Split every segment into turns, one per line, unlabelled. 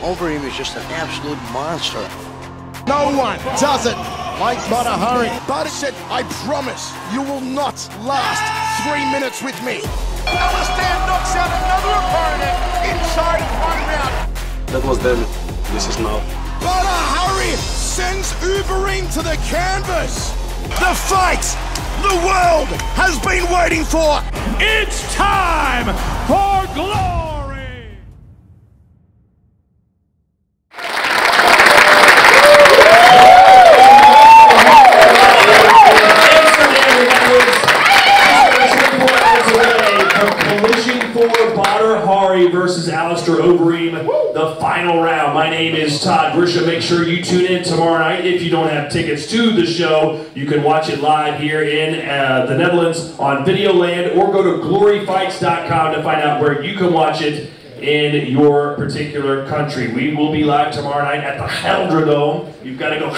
Overeem is just an absolute monster.
No one does it like Potahari. Badr said, I promise you will not last 3 minutes with me.
Alistair knocks out another opponent inside 1 round.
That was then. This is now.
Potahari sends Overeem to the canvas. The fight the world has been waiting for.
It's time for glory!
Potahari versus Alistair Overeem, the final round. My name is Todd Grisha. Make sure you tune in tomorrow night. If you don't have tickets to the show, you can watch it live here in the Netherlands on Videoland, or go to gloryfights.com to find out where you can watch it in your particular country. We will be live tomorrow night at the Gelderdome. You've got to go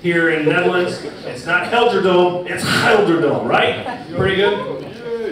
here in the Netherlands. It's not Gelderdome, it's Gelderdome, right? Pretty good?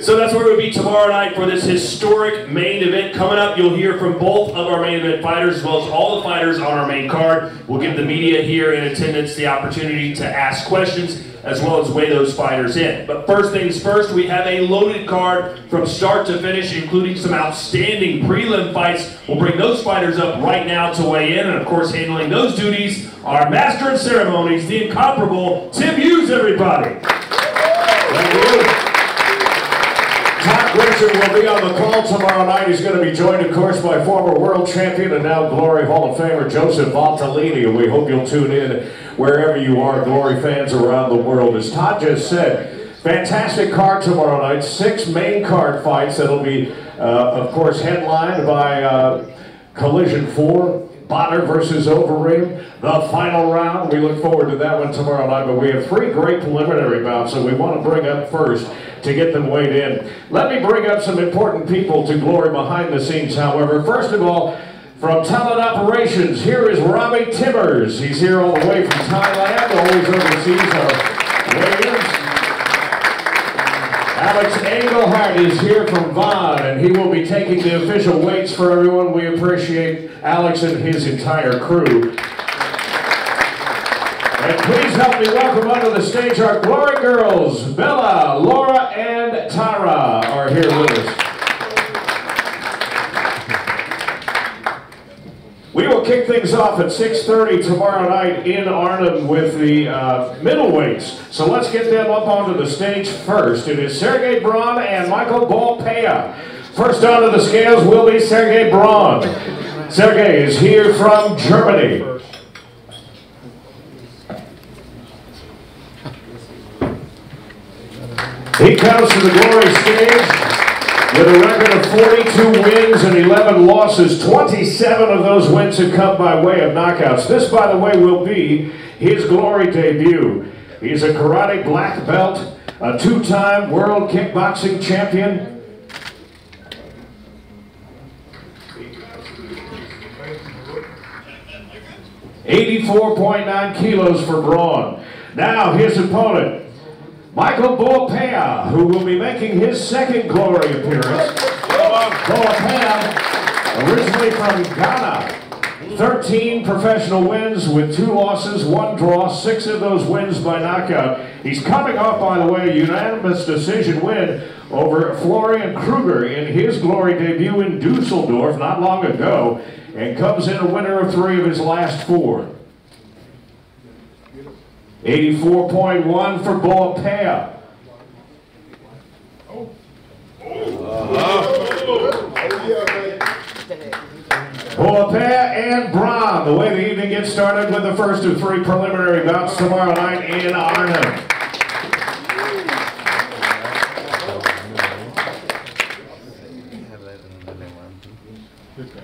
So that's where we'll be tomorrow night for this historic main event. Coming up, you'll hear from both of our main event fighters, as well as all the fighters on our main card. We'll give the media here in attendance the opportunity to ask questions, as well as weigh those fighters in. But first things first, we have a loaded card from start to finish, including some outstanding prelim fights. We'll bring those fighters up right now to weigh in, and of course, handling those duties, our master of ceremonies, the incomparable Tim Hughes, everybody.
Thank you. Todd Grisha will be on the call tomorrow night. He's going to be joined, of course, by former world champion and now Glory Hall of Famer Joseph Valtellini. And we hope you'll tune in wherever you are, Glory fans around the world. As Todd just said, fantastic card tomorrow night. 6 main card fights that'll be, of course, headlined by Collision 4. Badr versus Overeem, the final round. We look forward to that one tomorrow night, but we have 3 great preliminary bouts that we want to bring up first to get them weighed in. Let me bring up some important people to Glory behind the scenes, however. First of all, from Talent Operations, here is Robbie Timmers. He's here all the way from Thailand, always oversees our weigh-ins. Alex Engelhardt is here from Vaughn, and he will be taking the official weights for everyone. We appreciate Alex and his entire crew. And please help me welcome onto the stage our Glory Girls. Bella, Laura, and Tara are here with us. We will kick things off at 6:30 tomorrow night in Arnhem with the middleweights. So let's get them up onto the stage first. It is Sergej Braun and Michael Ballpayer. First onto the scales will be Sergej Braun. Sergej is here from Germany. He comes to the Glory stage with a record of 42 wins and 11 losses. 27 of those wins have come by way of knockouts. This, by the way, will be his Glory debut. He's a karate black belt, a 2-time world kickboxing champion. $84.9 kilos for Braun. Now his opponent, Michael Ballpayer, who will be making his second Glory appearance. Ballpayer, originally from Ghana, 13 professional wins with 2 losses, 1 draw, 6 of those wins by knockout. He's coming off, by the way, a unanimous decision win over Florian Kruger in his Glory debut in Dusseldorf not long ago, and comes in a winner of 3 of his last 4. 84.1 for Ballpayer. Ballpayer and Braun. The way the evening gets started with the first of 3 preliminary bouts tomorrow night in Arnhem.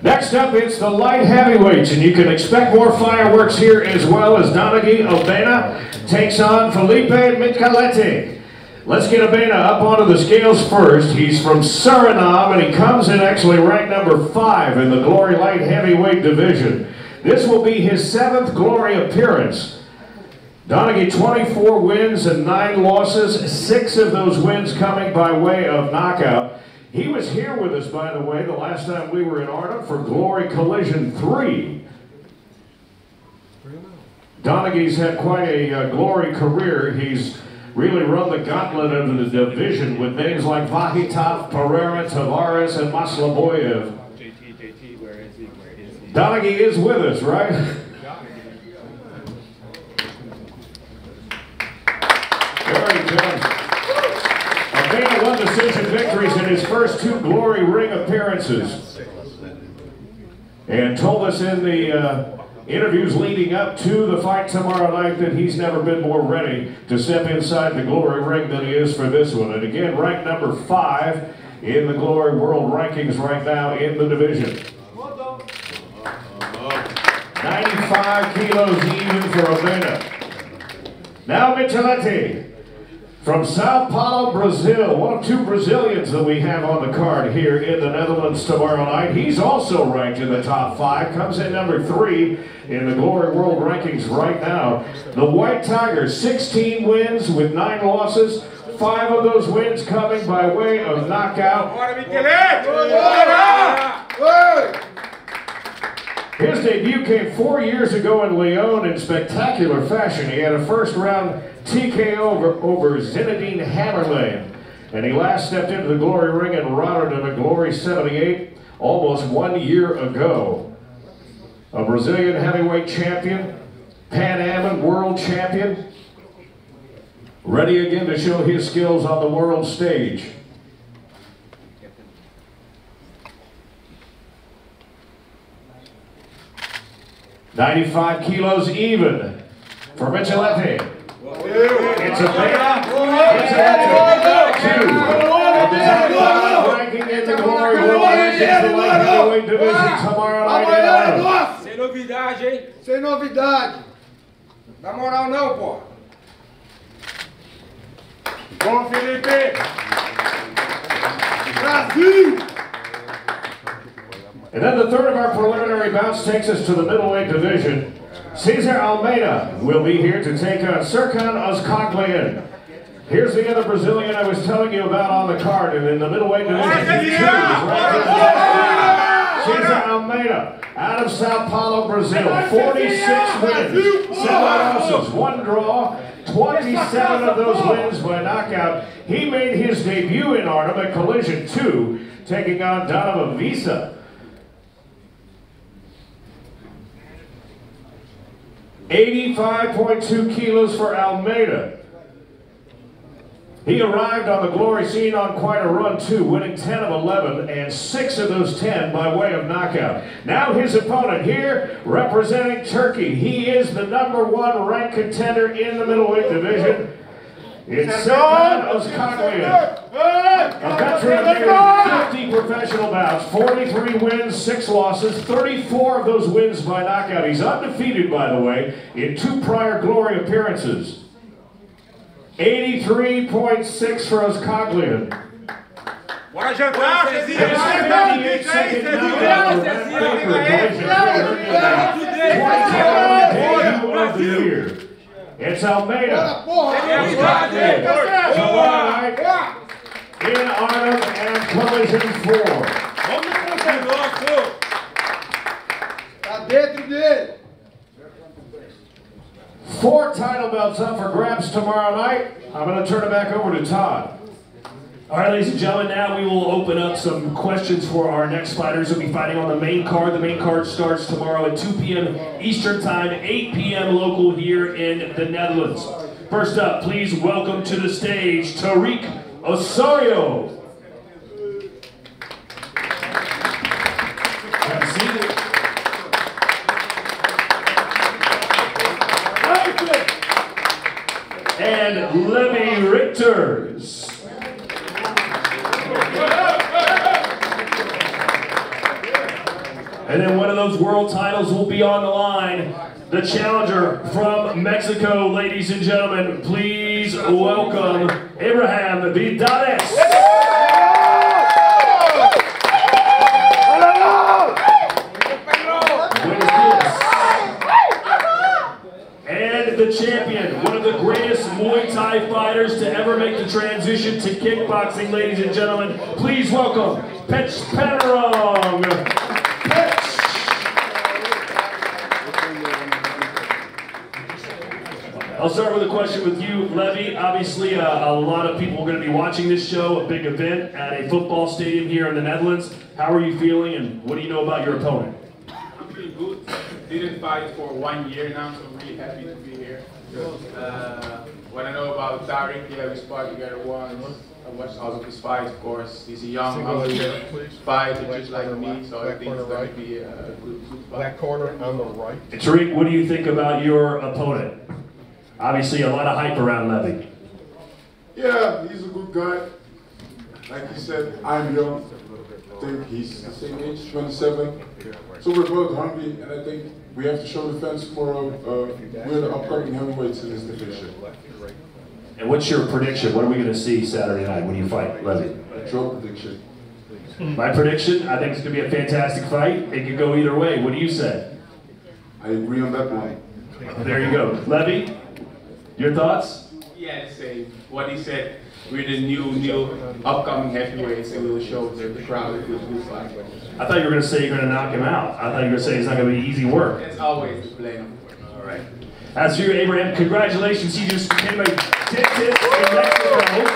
Next up, it's the light heavyweights, and you can expect more fireworks here as well as Donaghi Urbana takes on Felipe Michaletti. Let's get Urbana up onto the scales first. He's from Suriname, and he comes in actually ranked number 5 in the Glory light heavyweight division. This will be his 7th Glory appearance. Donaghi 24 wins and 9 losses, 6 of those wins coming by way of knockout. He was here with us, by the way, the last time we were in Arnhem for Glory Collision 3. Donaghi's had quite a glory career. He's really run the gauntlet of the division with names like Vahitov, Pereira, Tavares, and Maslobojev.
JT, where is he?
Donaghi is with us, right? Very good. Urbana won decision victories in his first 2 Glory Ring appearances. And told us in the interviews leading up to the fight tomorrow night that he's never been more ready to step inside the Glory Ring than he is for this one. And again, ranked number 5 in the Glory World Rankings right now in the division. 95 kilos even for Urbana. Now Michaletti from Sao Paulo, Brazil. One of 2 Brazilians that we have on the card here in the Netherlands tomorrow night. He's also ranked in the top 5. Comes in number 3 in the Glory World Rankings right now. The White Tiger, 16 wins with 9 losses. 5 of those wins coming by way of knockout. His debut came 4 years ago in Lyon in spectacular fashion. He had a first-round TKO over Zinedine Hammerlane. And he last stepped into the Glory Ring in Rotterdam at Glory 78 almost 1 year ago. A Brazilian heavyweight champion, Pan Am world champion, ready again to show his skills on the world stage. $95 kilos even for Michaletti. It's Urbana. It's a 2 of the top 5 ranking in the Glory World Rankings, the light heavyweight division tomorrow night in Atlanta.
Sem novidade, hein? Sem novidade. Dá moral não, pô.
Bom, Felipe!
Brasil!
And then the third of our preliminary bouts takes us to the middleweight division. Cesar Almeida will be here to take on Sergej Maslobojev. Here's the other Brazilian I was telling you about on the card, and in the middleweight division, Cesar Almeida, out of Sao Paulo, Brazil, 46 wins, 7 losses, 1 draw, 27 of those wins by knockout. He made his debut in Arnhem at Collision 2, taking on Donaghi. 85.2 kilos for Almeida. He arrived on the Glory scene on quite a run too, winning 10 of 11 and 6 of those 10 by way of knockout. Now his opponent here, representing Turkey. He is the #1 ranked contender in the middleweight division. It's Sergej Maslobojev, a veteran of nearly 50 professional bouts, 43 wins, 6 losses, 34 of those wins by knockout. He's undefeated, by the way, in 2 prior Glory appearances. 83.6 for Maslobojev.
Bora jantar,
His 58-second knockout of the year. It's Almeida. In Arnhem and Collision 4.
Tá dentro dele.
4 title belts up for grabs tomorrow night. I'm going to turn it back over to Todd.
All right, ladies and gentlemen, now we will open up some questions for our next fighters who will be fighting on the main card. The main card starts tomorrow at 2 p.m. Eastern Time, 8 p.m. local here in the Netherlands. First up, please welcome to the stage Tariq Osario. Have a seat. And Lemmy Richters. And then one of those world titles will be on the line. The challenger from Mexico, ladies and gentlemen, please welcome Abraham Vidales. And the champion, one of the greatest Muay Thai fighters to ever make the transition to kickboxing, ladies and gentlemen, please welcome Petchpanomrung. I'll start with a question with you, Levy. Obviously, a lot of people are going to be watching this show, a big event at a football stadium here in the Netherlands. How are you feeling, and what do you know about your opponent?
I'm feeling good. Didn't fight for 1 year now, so I'm really happy to be here. What I know about Tarik, yeah, we sparred together once. I watched all of his fights, of course. He's a young, hungry fighter just like me, so I think it's going to be a good fight.
That corner on the right.
Tariq, what do you think about your opponent? Obviously, a lot of hype around Levy.
Yeah, he's a good guy. Like he said, I'm young. I think he's the same age, 27. So we're both hungry, and I think we have to show the fans tomorrow we're the upcoming heavyweights in this division.
And what's your prediction? What are we going to see Saturday night when you fight Levy?
A draw prediction.
My prediction, I think it's going to be a fantastic fight. It could go either way. What do you say?
I agree on that one.
There you go. Levy, your thoughts?
Yeah, the same. What he said, we're the new upcoming heavyweights, and we will show the crowd a good fight.
I thought you were going to say you're going to knock him out. I thought you were going to say it's not going to be easy work.
That's always the plan.
All right. As for you, Abraham, congratulations. He just became a dentist in Mexico.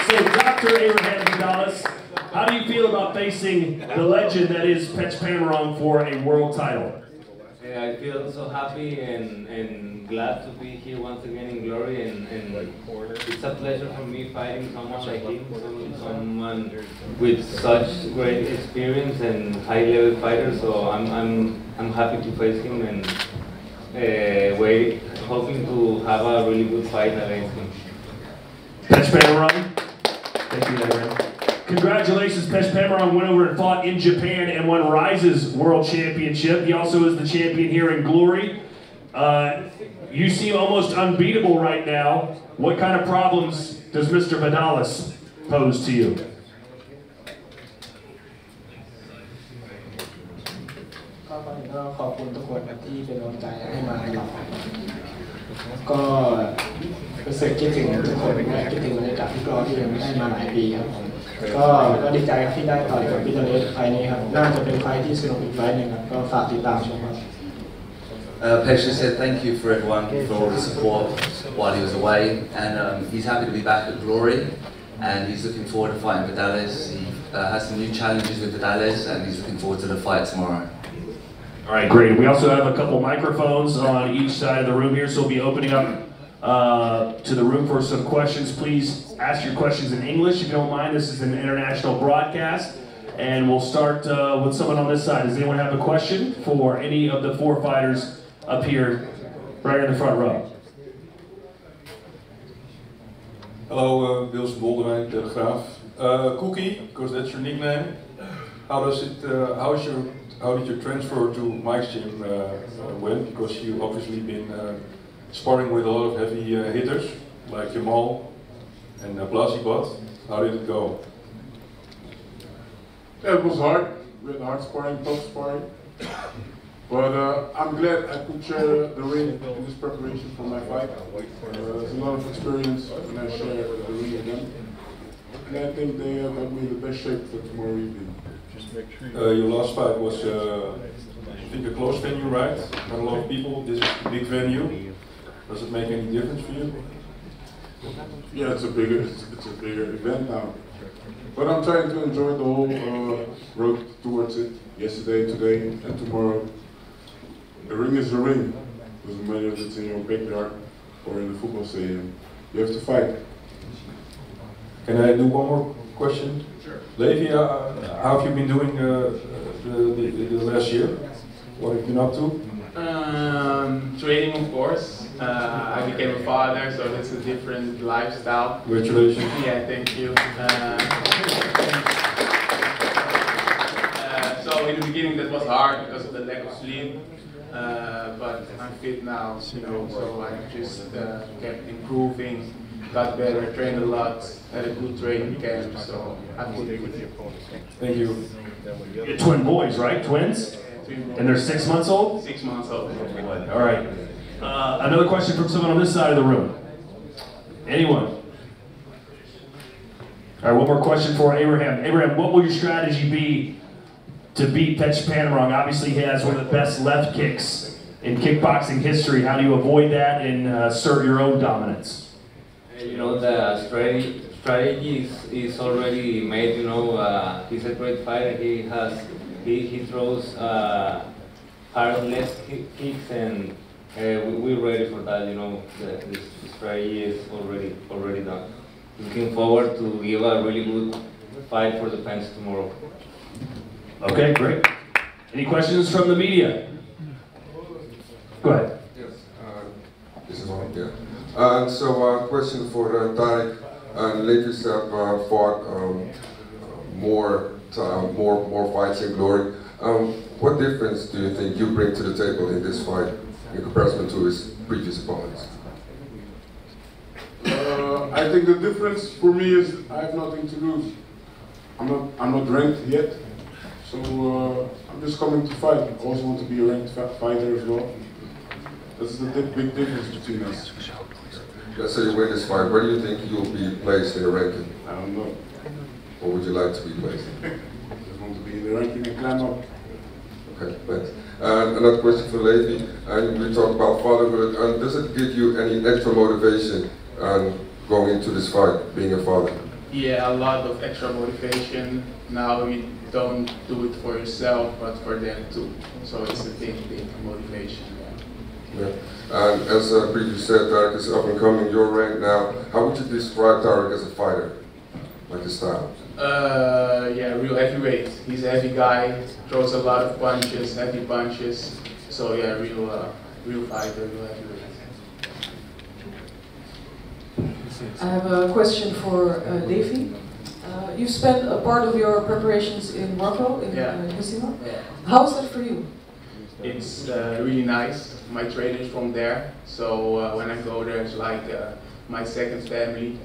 So, Dr. Abraham Vidales, how do you feel about facing the legend that is Petchpanomrung for a world title?
Yeah, I feel so happy and glad to be here once again in glory, and it's a pleasure for me fighting someone like him, someone with such great experience and high-level fighter. So I'm happy to face him and hoping to have a really good fight against him.
Petchpanomrung. Thank you, Abraham. Congratulations, Petchpanomrung went over and fought in Japan and won Rise's World Championship. He also is the champion here in Glory. You seem almost unbeatable right now. What kind of problems does Mr. Vidales pose to you?
ก็รู้สึกคิดถึงทุกคนคิดถึงบรรยากาศที่กรอที่ยังไม่ได้มาหลายปีครับผมก็ดีใจที่ได้ต่อยกับพี่โตเลสไฟนี้ครับน่าจะเป็นไฟที่สนุกอีกไฟนึงครับก็ฝากติดตามชมครับ
Pesha said thank you for everyone for all the support while he was away, and he's happy to be back at Glory, and he's looking forward to fighting Vidales. He has some new challenges with Vidales, and he's looking forward to the fight tomorrow.
All right, great. We also have a couple microphones on each side of the room here, so we'll be opening up to the room for some questions. Please ask your questions in English if you don't mind. This is an international broadcast, and we'll start with someone on this side. Does anyone have a question for any of the four fighters up here, right in the front row?
Hello, Bills Boldewijn, Telegraaf. Cookie, because that's your nickname. How did your transfer to Mike's gym went? Because you've obviously been sparring with a lot of heavy hitters like Jamal and Blasibot. How did it go?
Yeah, it was hard. We had hard sparring, tough sparring. But I'm glad I could share the ring in this preparation for my fight. There's a lot of experience when I share the ring again. And I think they got me in the best shape for tomorrow evening.
Your last fight was, I think, a close venue, right? Not a lot of people. This is a big venue. Does it make any difference for you?
Yeah, it's a bigger event now. But I'm trying to enjoy the whole road towards it. Yesterday, today, and tomorrow. The ring is the ring. Doesn't matter if it's in your backyard or in the football stadium. You have to fight.
Can I do one more question?
Sure.
Levi, how have you been doing the last year? What have you been up to?
Training, of course. I became a father, so that's a different lifestyle.
Congratulations.
Yeah, thank you. So in the beginning that was hard because of the lack of sleep. But I'm fit now, you know, so I just kept improving, got better, trained a lot, had a good training camp, so I'm good with you.
Thank you.
You're twin boys, right? Twins? And they're 6 months old?
6 months old.
All right. Another question from someone on this side of the room. Anyone? All right, one more question for Abraham. Abraham, what will your strategy be to beat Petchpanomrung? Obviously, he has one of the best left kicks in kickboxing history? How do you avoid that and assert your own dominance?
You know, the strategy is already made. You know, he's a great fighter. He throws hard left kicks, and we're ready for that. You know, the strategy is already done. Looking forward to give a really good fight for the fans tomorrow.
Okay, great. Any questions from the media? Go ahead.
Yes, this is on, yeah. So, question for Tariq. Lakers have fought more fights in glory. What difference do you think you bring to the table in this fight in comparison to his previous opponents?
I think the difference for me is I have nothing to lose. I'm not ranked yet, so I'm just coming to fight. I also want to be a ranked fighter as well. That's the big difference between us.
Let's say you win this fight, where do you think you'll be placed in the ranking?
I don't know.
Or would you like to be placed?
I just want to be in the ranking and climb up.
Okay, thanks. Another question for Levi. We talked about fatherhood. Does it give you any extra motivation going into this fight, being a father?
Yeah, a lot of extra motivation. Now you don't do it for yourself, but for them too. So it's a big motivation.
Yeah. And as previously said, Tariq is up and coming. Your rank now. How would you describe Tariq as a fighter, like his style?
Yeah, real heavyweight. He's a heavy guy. Throws a lot of punches, heavy punches. So yeah, real fighter, real heavyweight.
I have a question for Davy. You've spent a part of your preparations in Morocco, in Casino.
Yeah.
How's that for you?
It's really nice. My trainer's from there, so when I go there, it's like my second family.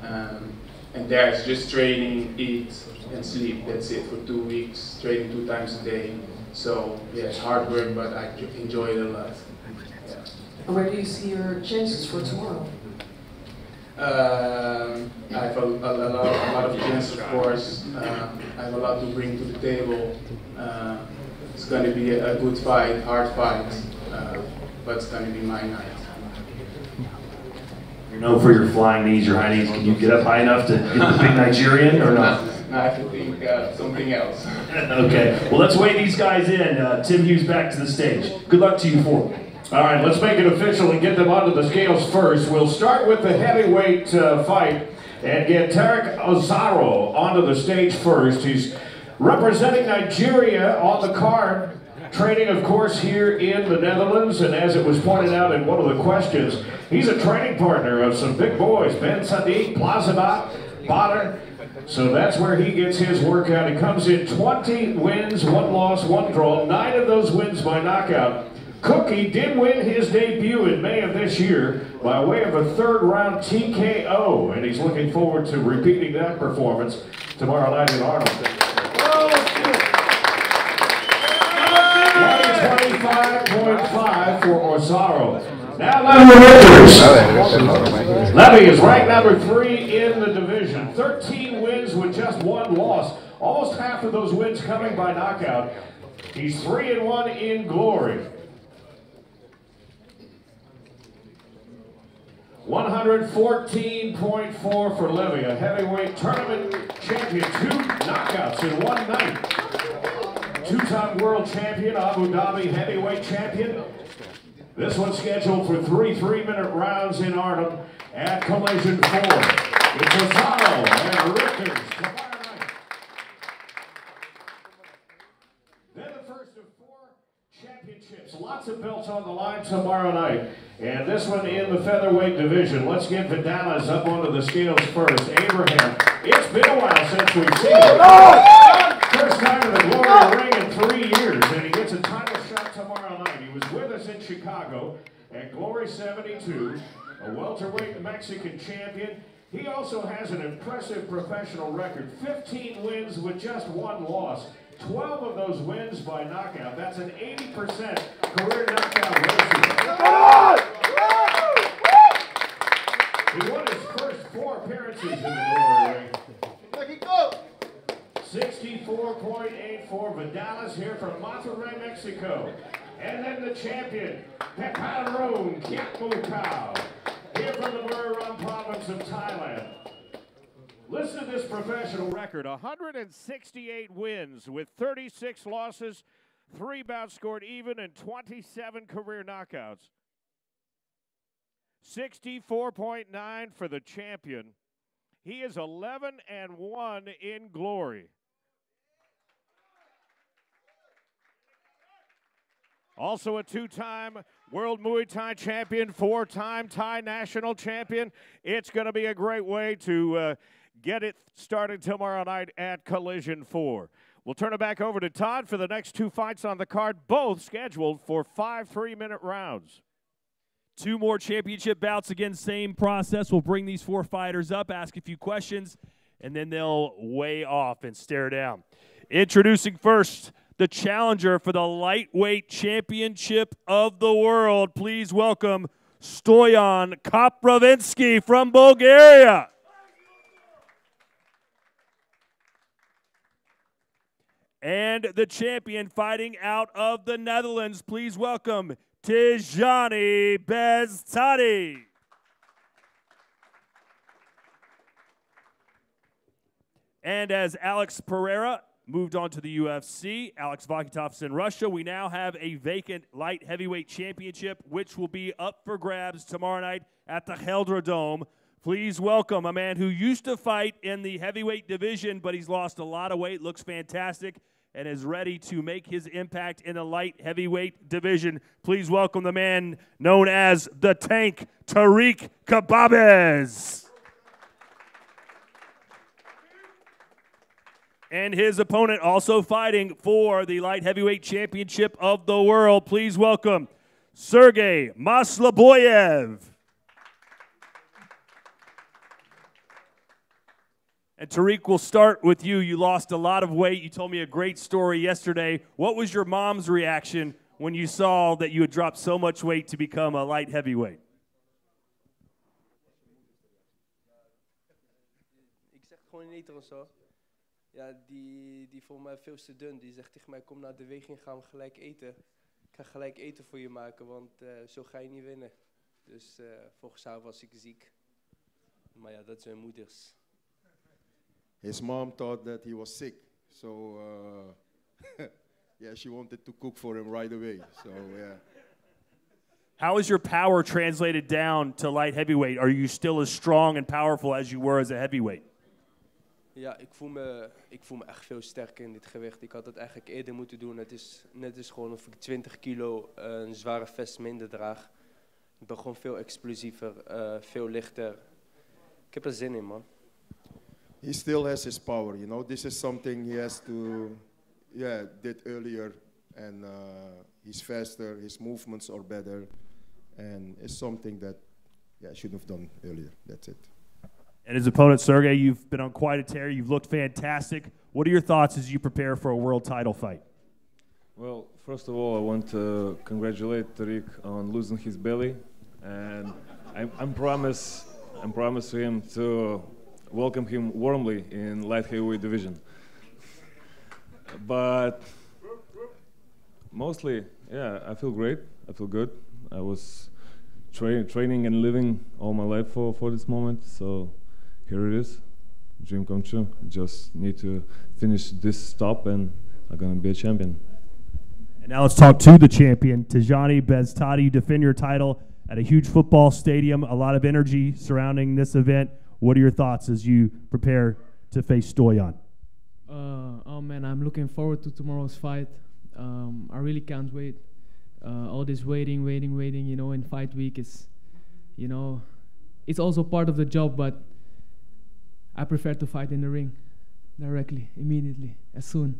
And there it's just training, eat, and sleep. That's it for 2 weeks, training 2 times a day. So yeah, it's hard work, but I enjoy it a lot. Yeah.
Where do you see your chances for tomorrow?
I have a lot of chances, of course. I have a lot to bring to the table. It's going to be a good fight, hard fight, but it's going to be my night.
You're known for your flying knees, your high knees. Can you get up high enough to get the big Nigerian or not?
I have to think something else.
Okay, well let's weigh these guys in. Tim Hughes back to the stage. Good luck to you four.
All right, let's make it official and get them onto the scales first. We'll start with the heavyweight fight and get Tariq Osario onto the stage first. He's representing Nigeria on the card, training, of course, here in the Netherlands. And as it was pointed out in one of the questions, he's a training partner of some big boys, Ben Sadiq, Plazibat, Badr. So that's where he gets his workout. He comes in 20 wins, 1 loss, 1 draw, 9 of those wins by knockout. Cookie did win his debut in May of this year by way of a 3rd round TKO, and he's looking forward to repeating that performance tomorrow night in Arnold. 125.5 for Osario. Now Levy is ranked number 3 in the division. 13 wins with just 1 loss. Almost half of those wins coming by knockout. He's 3-1 in glory. 114.4 for Levy, a heavyweight tournament champion, 2 knockouts in 1 night. 2-time world champion, Abu Dhabi heavyweight champion. This one's scheduled for 3 3-minute rounds in Arnhem at Collision 4. It's Osario and Rickers tomorrow night. Then the first of 4 championships. Lots of belts on the line tomorrow night. And this one in the featherweight division. Let's get Vidales up onto the scales first. Abraham, it's been a while since we've seen him. First time in the Glory ring in 3 years, and he gets a title shot tomorrow night. He was with us in Chicago at Glory 72, a welterweight Mexican champion. He also has an impressive professional record, 15 wins with just 1 loss. 12 of those wins by knockout. That's an 80% career knockout ratio. He won his first 4 appearances in the Glory ring. 64.8 for Vidales here from Monterrey, Mexico. And then the champion, Petchpanomrung, here from the Urbana province of Thailand. Listen to this professional record, 168 wins with 36 losses, 3 bouts scored even, and 27 career knockouts. 64.9 for the champion. He is 11-1 in glory. Also a 2-time World Muay Thai champion, 4-time Thai national champion. It's going to be a great way to get it started tomorrow night at Collision 4. We'll turn it back over to Todd for the next 2 fights on the card, both scheduled for 5 3-minute rounds.
2 more championship bouts. Again, same process. We'll bring these 4 fighters up, ask a few questions, and then they'll weigh off and stare down. Introducing first, the challenger for the lightweight championship of the world. Please welcome Stoyan Khbabez from Bulgaria. And the champion fighting out of the Netherlands. Please welcome Tyjani Beztati. And as Alex Pereira moved on to the UFC, Alex Vakitov's in Russia, we now have a vacant light heavyweight championship, which will be up for grabs tomorrow night at the Heldra Dome. Please welcome a man who used to fight in the heavyweight division, but he's lost a lot of weight, looks fantastic, and is ready to make his impact in the light heavyweight division. Please welcome the man known as the Tank, Tarik Khbabez. And his opponent also fighting for the light heavyweight championship of the world. Please welcome Sergey Maslaboyev. And Tariq, we'll start with you. You lost a lot of weight. You told me a great story yesterday. What was your mom's reaction when you saw that you had dropped so much weight to become a light heavyweight?
Ik zeg gewoon in Nederlands zo. Ja, die vond mij veel te dun. Die zegt tegen mij, kom naar de weging, gaan we gelijk eten. Ik ga gelijk eten voor je maken, want zo ga je niet winnen. Dus volgens haar was ik ziek. Maar ja, dat zijn moeders.
His mom thought that he was sick, so yeah, she wanted to cook for him right away. So yeah.
How is your power translated down to light heavyweight? Are you still as strong and powerful as you were as a heavyweight?
Ja, ik voel me echt veel sterker in dit gewicht. Ik had het eigenlijk eerder moeten doen. Net is gewoon of ik 20 kilo een zware vest minder draag. Ik ben gewoon veel explosiever, veel lichter. Ik heb er zin in, man.
He still has his power, you know. This is something he has to, did earlier, and he's faster. His movements are better, and it's something that, should have done earlier. That's it.
And his opponent, Sergey, you've been on quite a tear. You've looked fantastic. What are your thoughts as you prepare for a world title fight?
Well, first of all, I want to congratulate Tariq on losing his belly, and I'm promise him to welcome him warmly in light heavyweight division. But mostly, yeah, I feel great. I feel good. I was training and living all my life for this moment, so here it is. Dream come true. Just need to finish this stop and I'm gonna be a champion.
And now let's talk to the champion, Tyjani Beztati. You defend your title at a huge football stadium, a lot of energy surrounding this event. What are your thoughts as you prepare to face Stoyan?
Oh man, I'm looking forward to tomorrow's fight. I really can't wait. All this waiting, you know, in fight week is, you know, it's also part of the job, but I prefer to fight in the ring directly, immediately, as soon.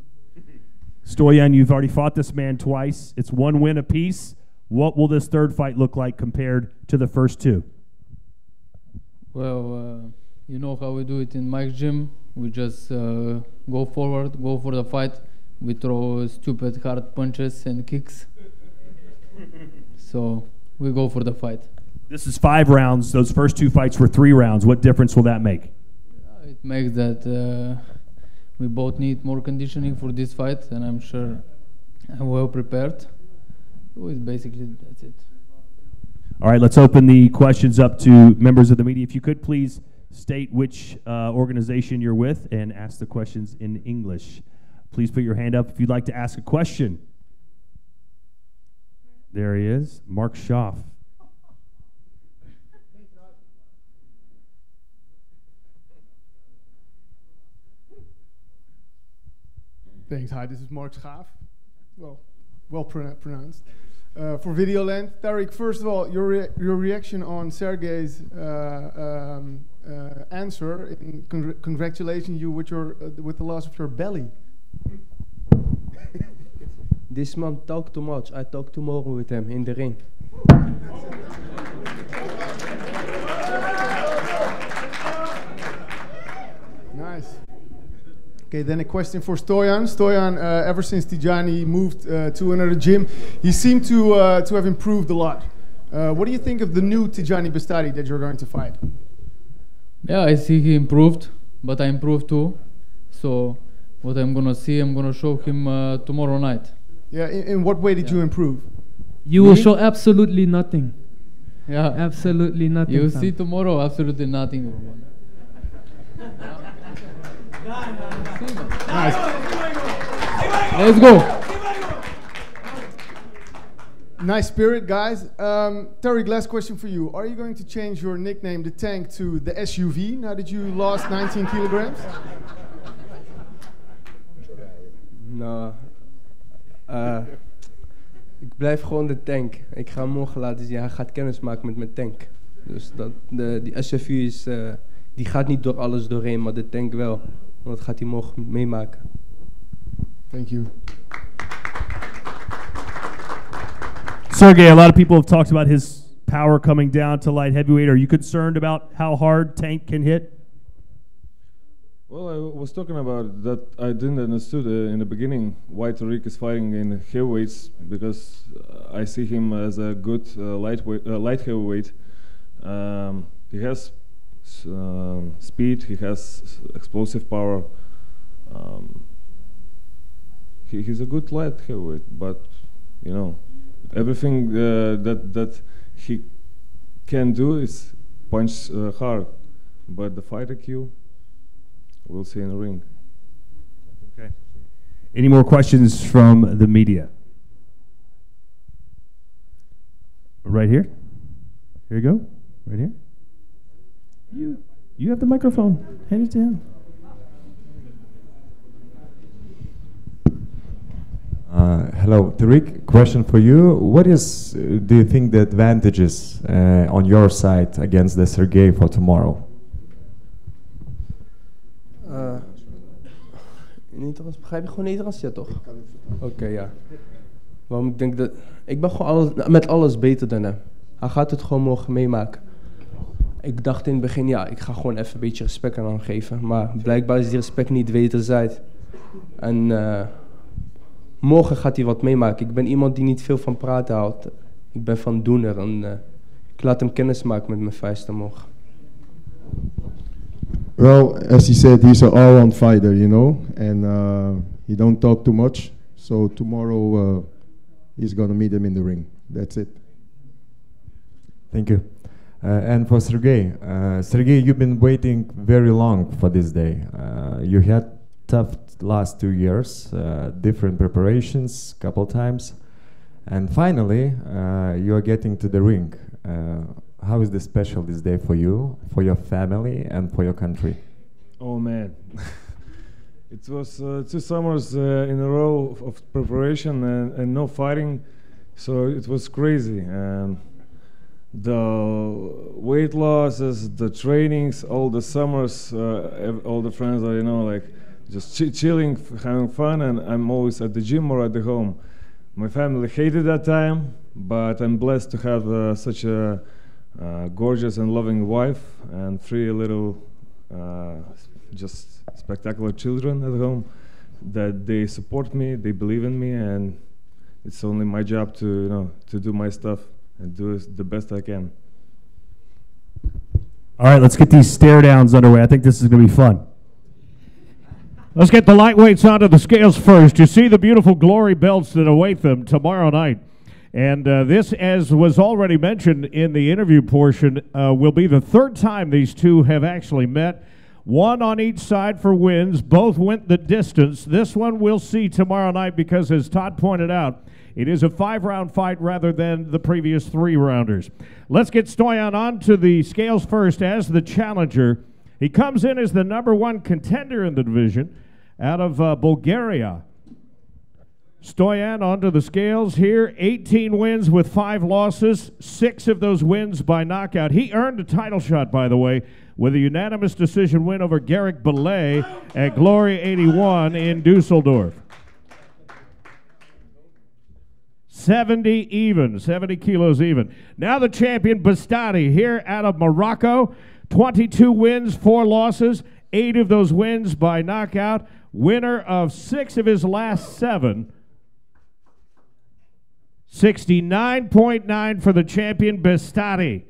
Stoyan, you've already fought this man twice. It's 1 win apiece. What will this third fight look like compared to the first 2?
Well, you know how we do it in Mike's gym. We just go forward, go for the fight. We throw stupid hard punches and kicks. So we go for the fight.
This is 5 rounds. Those first 2 fights were 3 rounds. What difference will that make?
It makes that we both need more conditioning for this fight, and I'm sure I'm well prepared.
it's basically that's it.
All right, let's open the questions up to members of the media. If you could please state which organization you're with and ask the questions in English. Please put your hand up if you'd like to ask a question. There he is, Mark Schaff.
Thanks. Hi, this is Mark Schaaf. Well pronounced. For Videoland, Tariq, first of all, your reaction on Sergej's answer, and congratulating you with the loss of your belly.
This man talk too much. I talk tomorrow with him in the ring.
Nice. Okay, then a question for Stoyan. Stoyan, ever since Tijani moved to another gym, he seemed to have improved a lot. What do you think of the new Tiffany Beztati that you're going to fight?
Yeah, I see he improved, but I improved too. So what I'm gonna see, I'm gonna show him tomorrow night.
Yeah, in what way did you improve?
You will show absolutely nothing.
Yeah,
absolutely nothing.
You see tomorrow, absolutely nothing.
Nice.
Let's go.
Nice spirit, guys. Tariq, last question for you. Are you going to change your nickname, The Tank, to the SUV now that you lost 19 kilograms?
Nou, ik blijf gewoon de tank. Ik ga hem morgen laten zien. Hij gaat kennis maken met mijn tank. Dus die SUV is, die gaat niet door alles doorheen, maar de tank wel. Want dat gaat hij morgen meemaken.
Thank you.
Sergey, a lot of people have talked about his power coming down to light heavyweight. Are you concerned about how hard Tank can hit?
Well, I was talking about that. I didn't understood in the beginning why Tariq is fighting in heavyweights, because I see him as a good light heavyweight. He has speed. He has explosive power. He's a good light heavyweight, but you know, everything that he can do is punch hard. But the fight IQ, we'll see in the ring.
Okay. Any more questions from the media? Right here. Here you go. Right here. You have the microphone. Hand it to him.
Hello, Tariq. Question for you. What do you think the advantages on your side against the Sergey for tomorrow?
Nederlands, begrijp je gewoon Nederlands? Ja, toch? Oké, ja. Waarom ik denk dat... Ik ben gewoon met alles beter dan hem. Hij gaat het gewoon morgen meemaken. Ik dacht in het begin, ja, ik ga gewoon even een beetje respect aan hem geven. Maar blijkbaar is die respect niet wederzijds. En morgen gaat hij wat meemaken. Ik ben iemand die niet veel van praten houdt. Ik ben van doener en ik laat hem kennis maken met mijn vuisten morgen.
Well, as he said, he's an all-round fighter, you know, and he don't talk too much. So tomorrow he's gonna meet him in the ring. That's it.
Thank you. And for Sergey, Sergey, you've been waiting very long for this day. You had tough last 2 years, different preparations, couple times, and finally you are getting to the ring. How is this special this day for you, for your family, and for your country?
Oh man, it was 2 summers in a row of preparation and no fighting, so it was crazy. The weight losses, the trainings, all the summers, all the friends are, you know, like just chilling, having fun, and I'm always at the gym or at the home. My family hated that time, but I'm blessed to have such a gorgeous and loving wife and 3 little just spectacular children at home that they support me, they believe in me, and it's only my job to, you know, to do my stuff and do the best I can.
All right, let's get these stare downs underway. I think this is going to be fun.
Let's get the lightweights onto the scales first. You see the beautiful glory belts that await them tomorrow night.
And this, as was already mentioned in the interview portion, will be the third time these two have actually met. One on each side for wins. Both went the distance. This one we'll see tomorrow night because, as Todd pointed out, it is a 5-round fight rather than the previous 3-rounders. Let's get Stoyan onto the scales first as the challenger. He comes in as the #1 contender in the division out of Bulgaria. Stoyan onto the scales here. 18 wins with 5 losses, 6 of those wins by knockout. He earned a title shot, by the way, with a unanimous decision win over Garrick Belay at Glory 81 in Dusseldorf. 70 even, 70 kilos even. Now the champion Beztati here out of Morocco. 22 wins, 4 losses, 8 of those wins by knockout. Winner of 6 of his last 7. 69.9 for the champion Beztati.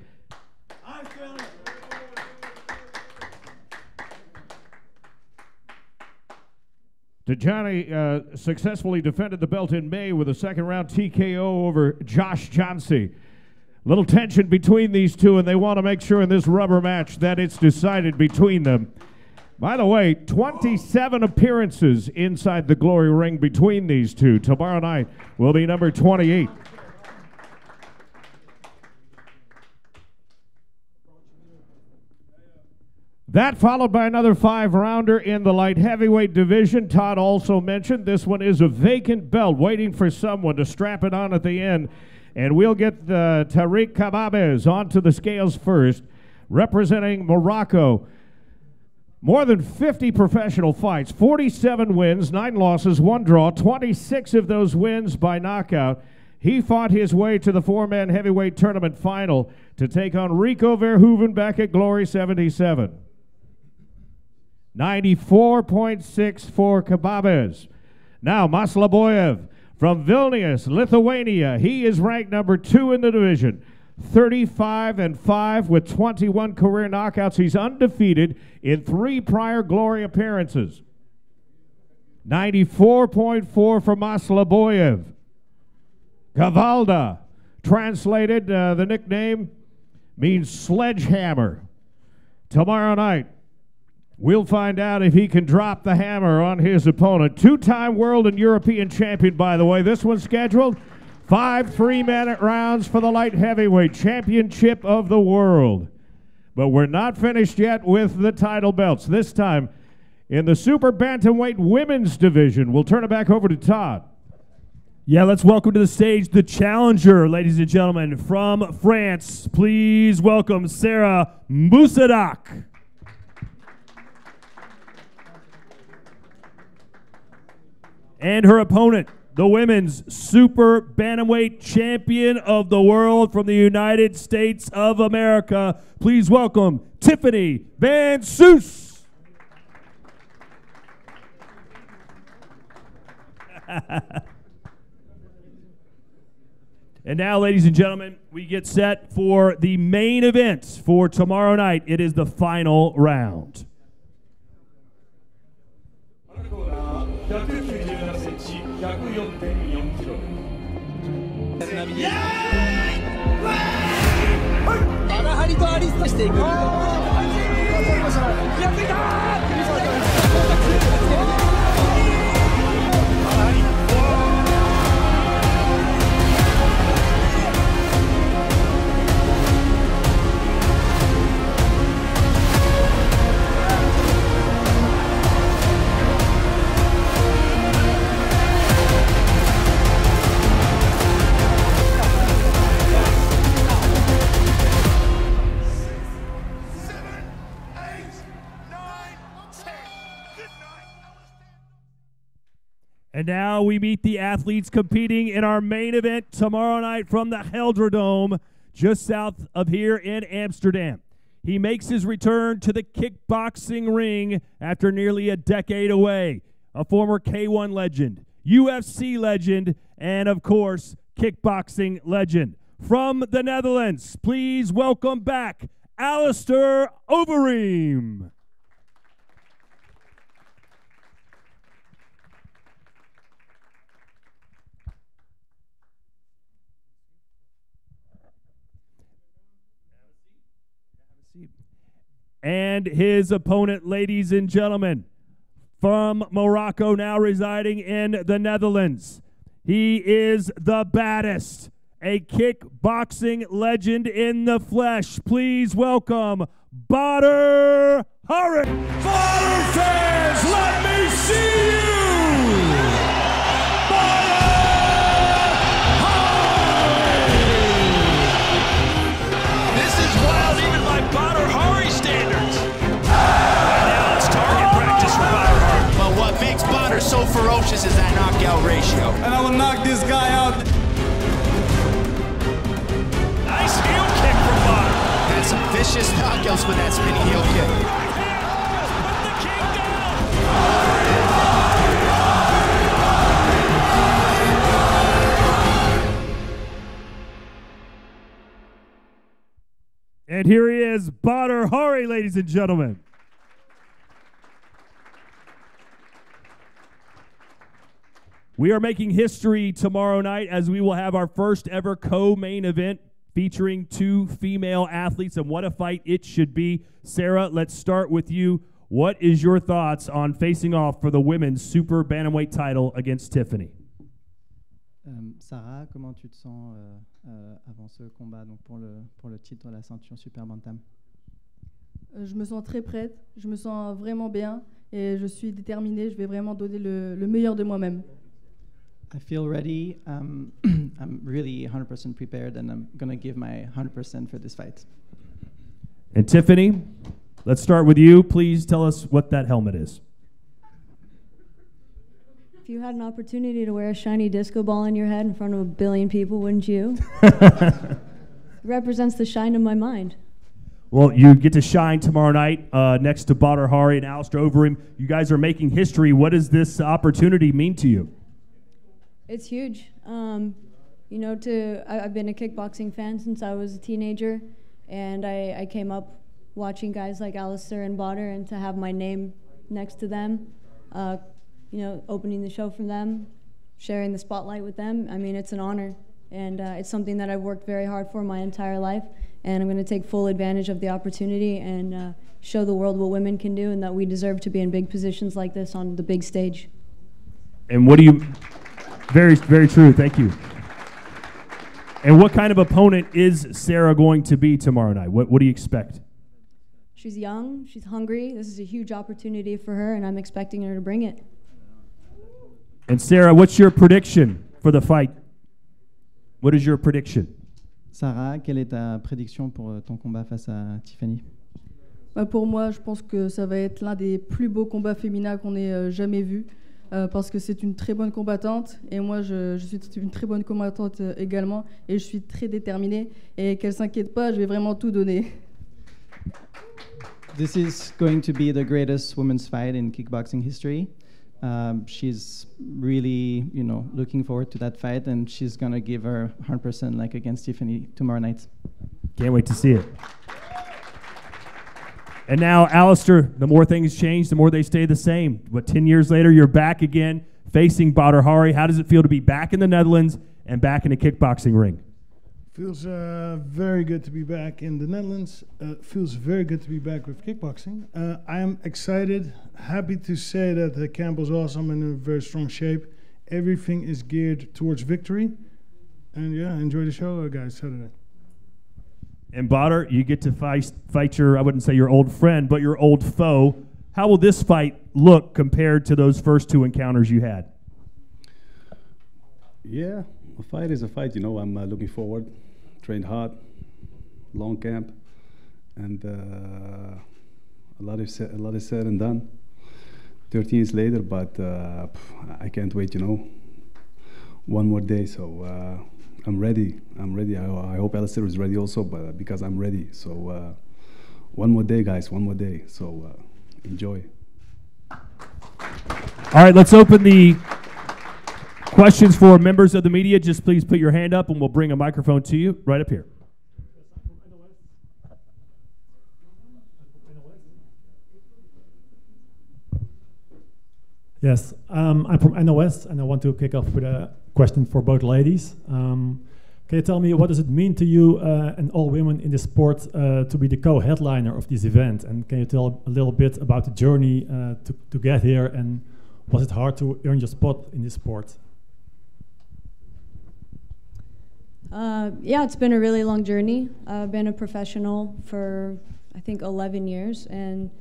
Tiffany successfully defended the belt in May with a second-round TKO over Josh Johnsey. Little tension between these two, and they want to make sure in this rubber match that it's decided between them. By the way, 27 appearances inside the Glory ring between these two. Tomorrow night will be number 28. That followed by another 5-rounder in the light heavyweight division. Todd also mentioned this one is a vacant belt waiting for someone to strap it on at the end. And we'll get Tarik Khbabez onto the scales first, representing Morocco. More than 50 professional fights, 47 wins, 9 losses, 1 draw, 26 of those wins by knockout. He fought his way to the 4-man heavyweight tournament final to take on Rico Verhoeven back at Glory 77. 94.6 for Khbabez. Now Maslaboyev from Vilnius, Lithuania. He is ranked number 2 in the division. 35-5 with 21 career knockouts. He's undefeated in 3 prior Glory appearances. 94.4 for Maslaboyev. Gavalda, translated, the nickname means sledgehammer. Tomorrow night, we'll find out if he can drop the hammer on his opponent. 2-time world and European champion, by the way. This one's scheduled 5 3-minute rounds for the light heavyweight championship of the world. But we're not finished yet with the title belts. This time in the super bantamweight women's division. We'll turn it back over to Todd.
Yeah, let's welcome to the stage the challenger, ladies and gentlemen, from France. Please welcome Sarah Musadak. And her opponent, the women's super bantamweight champion of the world from the United States of America. Please welcome Tiffany VanSoest. And now, ladies and gentlemen, we get set for the main event for tomorrow night. It is the final round. And now we meet the athletes competing in our main event tomorrow night from the Helderdome, just south of here in Amsterdam. He makes his return to the kickboxing ring after nearly a decade away. A former K1 legend, UFC legend, and of course, kickboxing legend. From the Netherlands, please welcome back Alistair Overeem. And his opponent, ladies and gentlemen, from Morocco, now residing in the Netherlands. He is the baddest, a kickboxing legend in the flesh. Please welcome Badr Hari.
Badr fans, let me see you!
This is wild even by Badr Hari standards. Right now it's target practice for Badr Hari.
But what makes Badr so ferocious is that knockout ratio.
And I will knock this guy out.
Nice heel kick from Badr.
Had some vicious knockouts with that spinning heel kick.
And here he is, Badr Hari, ladies and gentlemen. We are making history tomorrow night as we will have our first ever co-main event featuring two female athletes, and what a fight it should be. Sarah, let's start with you. What is your thoughts on facing off for the women's super bantamweight title against Tiffany?
Sarah, comment tu te sens avant ce combat donc pour le titre de la ceinture super bantam?
Je me sens très prête, je me sens vraiment bien et je suis déterminée, je vais vraiment donner le meilleur de moi-même.
I feel ready. I'm really 100% prepared and I'm going to give my 100% for this fight.
And Tiffany, let's start with you. Please tell us what that helmet is.
If you had an opportunity to wear a shiny disco ball in your head in front of 1 billion people, wouldn't you? It represents the shine of my mind.
Well, you get to shine tomorrow night next to Badr Hari and Alistair Overeem. You guys are making history. What does this opportunity mean to you?
It's huge. You know, I've been a kickboxing fan since I was a teenager, and I came up watching guys like Alistair and Badr, and to have my name next to them, you know, opening the show for them, sharing the spotlight with them, I mean, it's an honor. And it's something that I've worked very hard for my entire life, and I'm going to take full advantage of the opportunity and show the world what women can do and that we deserve to be in big positions like this on the big stage.
And what do you... Very, very true. Thank you. And what kind of opponent is Sarah going to be tomorrow night? What do you expect?
She's young. She's hungry. This is a huge opportunity for her, and I'm expecting her to bring it.
And Sarah, what's your prediction for the fight? What is your prediction?
Sarah, quelle est ta prédiction pour ton combat face à Tiffany?
Pour moi, je pense que ça va être l'un des plus beaux combats féminins qu'on ait jamais vus. Parce que c'est une très bonne combattante et moi je suis une très bonne combattante également et je suis très déterminée et qu'elle s'inquiète pas, je vais vraiment tout donner.
This is going to be the greatest women's fight in kickboxing history. She's really, you know, looking forward to that fight and she's going to give her 100% like against Tiffany tomorrow night.
Can't wait to see it. And now, Alistair, the more things change, the more they stay the same. But 10 years later, you're back again, facing Badr Hari. How does it feel to be back in the Netherlands and back in a kickboxing ring?
Feels very good to be back in the Netherlands. Feels very good to be back with kickboxing. I am excited, happy to say that the camp was awesome and in very strong shape. Everything is geared towards victory. And yeah, enjoy the show, guys, Saturday.
And Badr, you get to fight your, I wouldn't say your old friend, but your old foe. How will this fight look compared to those first two encounters you had?
Yeah, a fight is a fight, you know. I'm looking forward, trained hard, long camp, and a lot is said and done. 13 years later, but I can't wait, you know. One more day, so I'm ready. I hope Alistair is ready also, but because I'm ready. So one more day, guys. One more day. So enjoy.
All right, let's open the questions for members of the media. Just please put your hand up, and we'll bring a microphone to you right up here.
Yes, I'm from NOS, and I want to kick off with a question for both ladies.
Can you tell me what does it mean to you and all women in the sport to be the co-headliner of this event? And can you tell a little bit about the journey to get here, and was it hard to earn your spot in this sport?
Yeah, it's been a really long journey. I've been a professional for, I think, 11 years, and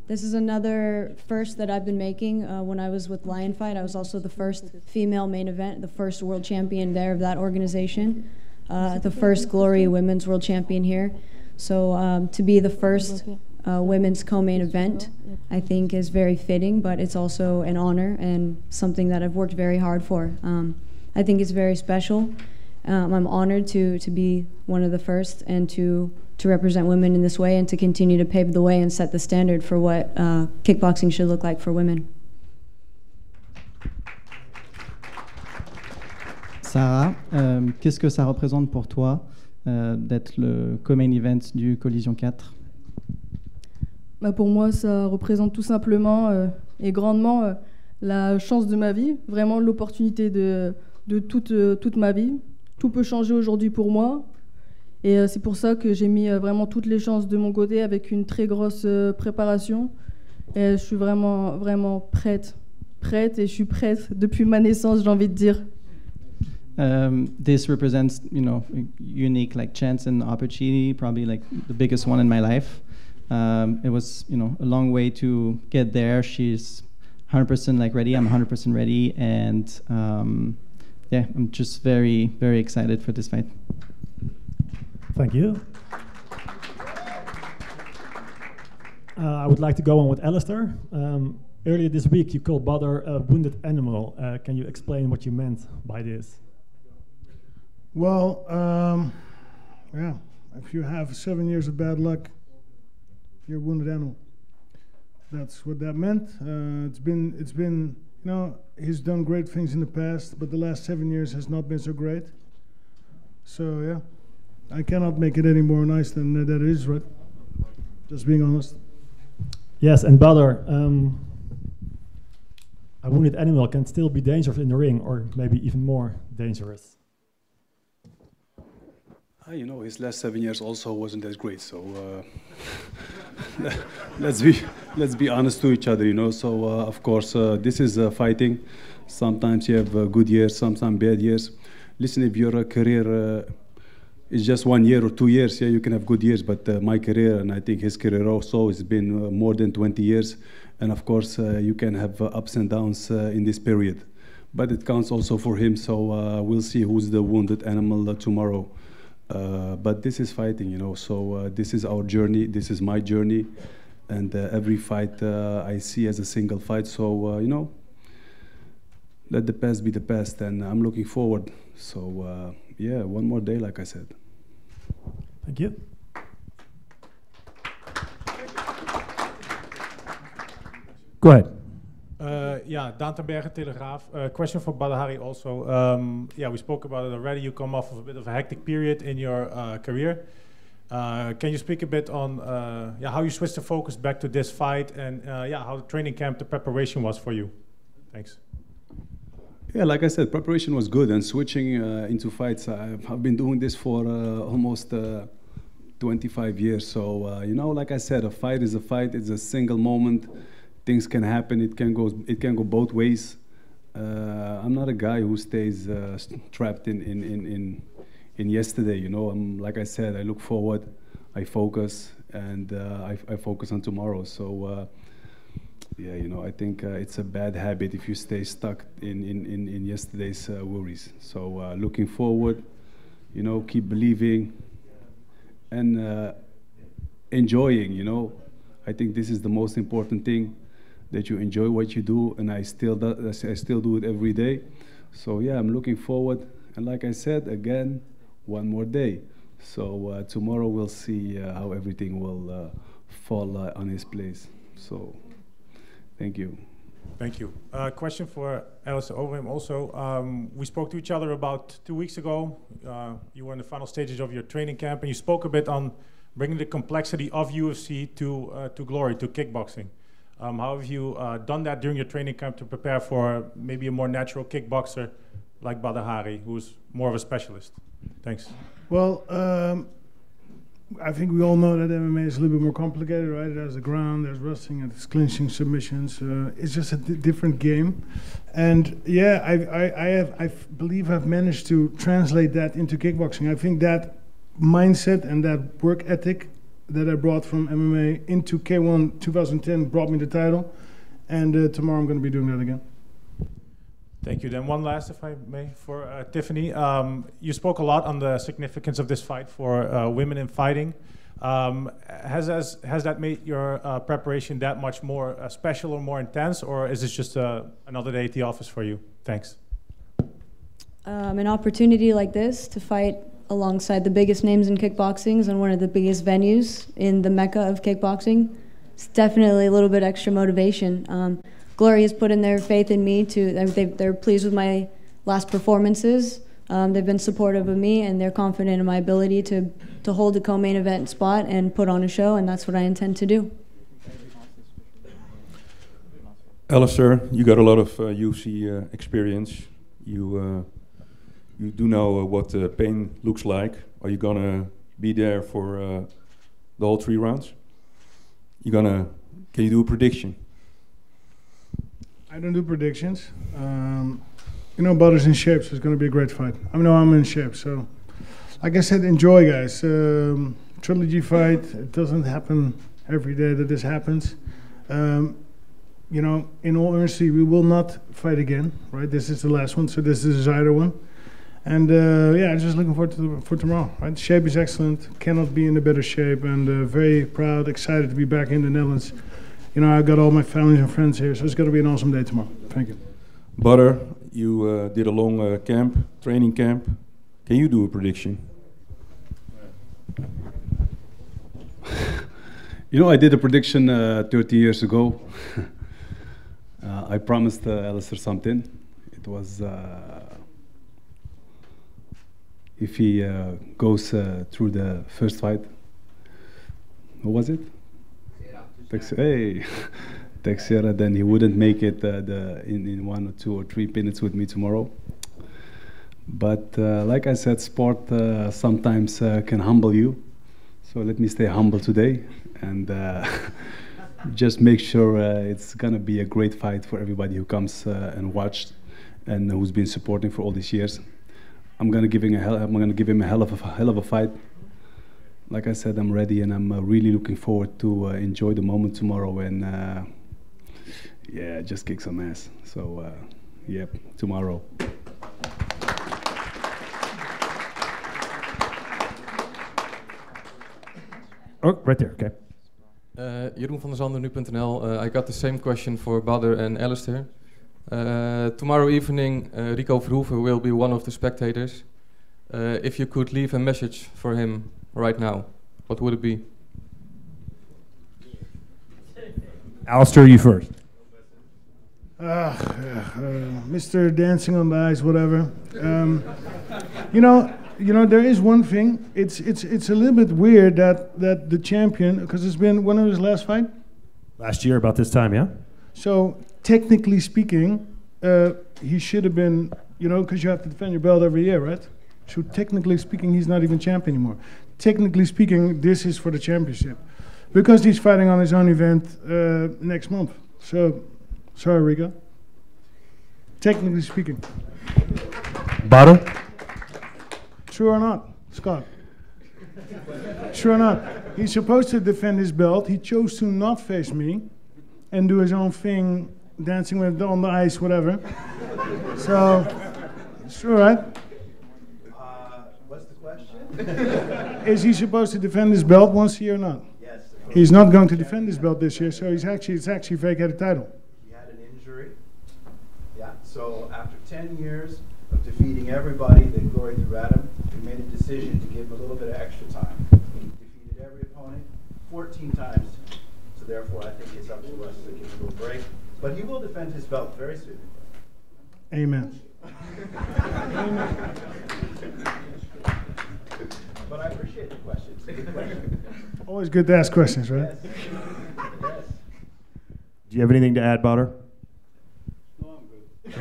this is another first that I've been making. When I was with Lion Fight, I was also the first female main event, the first world champion there of that organization, the first Glory Women's World Champion here. So to be the first women's co-main event, I think is very fitting, but it's also an honor and something that I've worked very hard for. I think it's very special. I'm honored to be one of the first and to represent women in this way and to continue to pave the way and set the standard for what kickboxing should look like for women.
Sarah, qu'est-ce que ça représente pour toi d'être le co-main event du Collision 4?
Bah pour moi, ça représente tout simplement et grandement la chance de ma vie, vraiment l'opportunité de toute ma vie. Tout peut changer aujourd'hui pour moi. Et c'est pour ça que j'ai mis vraiment toutes les chances de mon côté avec une très grosse préparation. Et je suis vraiment prête et je suis prête depuis ma naissance, j'ai envie de dire.
This represents, a unique chance and opportunity, probably the biggest one in my life. It was, a long way to get there. She's 100% ready. I'm 100% ready, and yeah, I'm just very, very excited for this fight.
Thank you. I would like to go on with Alistair. Earlier this week, you called Badr a wounded animal. Can you explain what you meant by this?
Well, yeah, if you have 7 years of bad luck, you're a wounded animal. That's what that meant. It's been, he's done great things in the past, but the last 7 years has not been so great. So yeah, I cannot make it any more nice than that is, right? Just being honest.
Yes, and Badr, a wounded animal can still be dangerous in the ring, or maybe even more dangerous.
His last 7 years also wasn't that great. So let's be honest to each other, So of course, this is fighting. Sometimes you have good years, sometimes bad years. Listen, if your career is just 1 year or 2 years, yeah, you can have good years. But my career, and I think his career also, has been more than 20 years. And of course, you can have ups and downs in this period. But it counts also for him. So we'll see who's the wounded animal tomorrow. But this is fighting, so this is our journey, this is my journey, and every fight I see as a single fight, so, let the past be the past, and I'm looking forward. So, yeah, one more day, like I said.
Thank you.
Go ahead. Yeah, Daan ten Berge, Telegraaf. Question for Potahari also. Yeah, we spoke about it already. You come off of a bit of a hectic period in your career. Can you speak a bit on how you switched the focus back to this fight, and how the training camp, the preparation was for you? Thanks.
Yeah, like I said, preparation was good, and switching into fights, I've been doing this for almost 25 years. So, like I said, a fight is a fight. It's a single moment. Things can happen. It can go both ways. I'm not a guy who stays trapped in yesterday. I'm, like I said, I look forward, I focus, and I focus on tomorrow. So yeah, I think it's a bad habit if you stay stuck in yesterday's worries. So looking forward, keep believing and enjoying. I think this is the most important thing. That you enjoy what you do, and I still do it every day. So yeah, I'm looking forward, and like I said, again, one more day. So tomorrow we'll see how everything will fall on its place. So thank you.
Thank you. Question for Alistair Overeem also. We spoke to each other about 2 weeks ago. You were in the final stages of your training camp, and you spoke a bit on bringing the complexity of UFC to Glory, to kickboxing. How have you done that during your training camp to prepare for maybe a more natural kickboxer like Potahari, who's more of a specialist? Thanks.
Well, I think we all know that MMA is a little bit more complicated, right? There's the ground, there's wrestling, and there's clinching, submissions. It's just a different game. And yeah, I believe I've managed to translate that into kickboxing. I think that mindset and that work ethic that I brought from MMA into K1 2010 brought me the title. And tomorrow I'm going to be doing that again.
Thank you. Then one last, if I may, for Tiffany. You spoke a lot on the significance of this fight for women in fighting. Has that made your preparation that much more special or more intense, or is this just another day at the office for you? Thanks.
An opportunity like this to fight alongside the biggest names in kickboxing and one of the biggest venues in the mecca of kickboxing, it's definitely a little bit extra motivation. Glory has put in their faith in me. They're pleased with my last performances. They've been supportive of me, and they're confident in my ability to hold the co-main event spot and put on a show, and that's what I intend to do.
Alistair, you got a lot of UFC experience. You do know what pain looks like. Are you gonna be there for the whole 3 rounds? Can you do a prediction?
I don't do predictions. You know, Badr's in shape, so it's going to be a great fight. I know I'm in shape, so like I said, enjoy, guys. Trilogy fight. It doesn't happen every day that this happens. You know, in all honesty, we will not fight again, right? This is the last one, so this is the Zyder one. And yeah, I'm just looking forward for tomorrow. Right? Shape is excellent. Cannot be in a better shape, and very proud, excited to be back in the Netherlands. You know, I've got all my family and friends here, so it's going to be an awesome day tomorrow. Thank you.
Badr, you did a long training camp. Can you do a prediction?
You know, I did a prediction 30 years ago. I promised Alistair something. It was if he goes through the first fight. What was it? Teixeira, then he wouldn't make it in 1 or 2 or 3 minutes with me tomorrow. But like I said, sport sometimes can humble you. So let me stay humble today and just make sure it's gonna be a great fight for everybody who comes and watched and who's been supporting for all these years. I'm gonna give him a hell of a fight. Like I said, I'm ready, and I'm really looking forward to enjoy the moment tomorrow and yeah, just kick some ass. So yep, tomorrow.
Oh, right there, okay.
Jeroen van der Zanden, nu.nl. I got the same question for Badr and Alistair. Tomorrow evening, Rico Verhoeven will be one of the spectators. If you could leave a message for him right now, what would it be?
Alistair, you first.
Mr. Dancing on the Ice, whatever. You know, there is one thing. It's a little bit weird that the champion, because it's been when was his last fight?
Last year, about this time, yeah.
So technically speaking, he should have been, you know, because you have to defend your belt every year, right? So technically speaking, he's not even champion anymore. Technically speaking, this is for the championship, because he's fighting on his own event next month. So, sorry, Rico. Technically speaking.
Badr?
True or not, Scott? True or not? He's supposed to defend his belt. He chose to not face me and do his own thing, dancing with on the ice, whatever. So, it's true, right?
What's the question?
Is he supposed to defend his belt once a year or not?
Yes.
He's not going to defend his belt this year, so it's actually vacated title.
He had an injury. Yeah. So after 10 years of defeating everybody that Glory threw at him, we made a decision to give him a little bit of extra time. He defeated every opponent 14 times. So therefore, I think it's up to us to give him a little break. But he will defend his belt very soon.
Amen.
Amen. But I appreciate the questions. Good question.
Always good to ask questions, right?
Yes. Yes.
Do you have anything to add, Badr?
No, I'm good.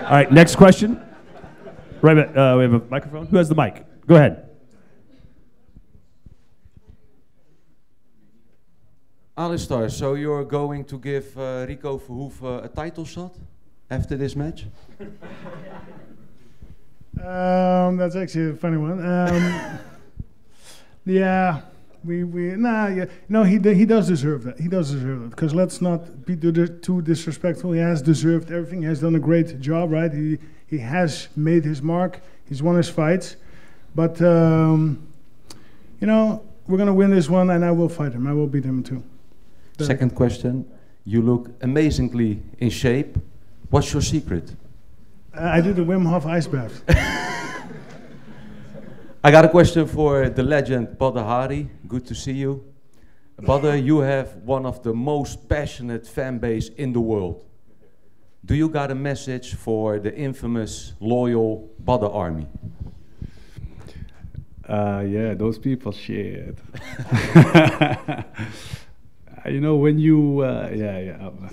All right, next question. Right, we have a microphone. Who has the mic? Go ahead.
Alistair, so you're going to give Rico Verhoeven a title shot after this match?
That's actually a funny one. Yeah, he does deserve that. He does deserve it, because let's not be too disrespectful. He has deserved everything. He has done a great job, right? He has made his mark. He's won his fights, but we're gonna win this one, and I will fight him. I will beat him too.
Second question, you look amazingly in shape. What's your secret?
I did the Wim Hof ice bath.
I got a question for the legend Potahari. Good to see you. Badr, you have one of the most passionate fan base in the world. Do you got a message for the infamous, loyal Badr army?
Yeah, those people, shit. When you, I'm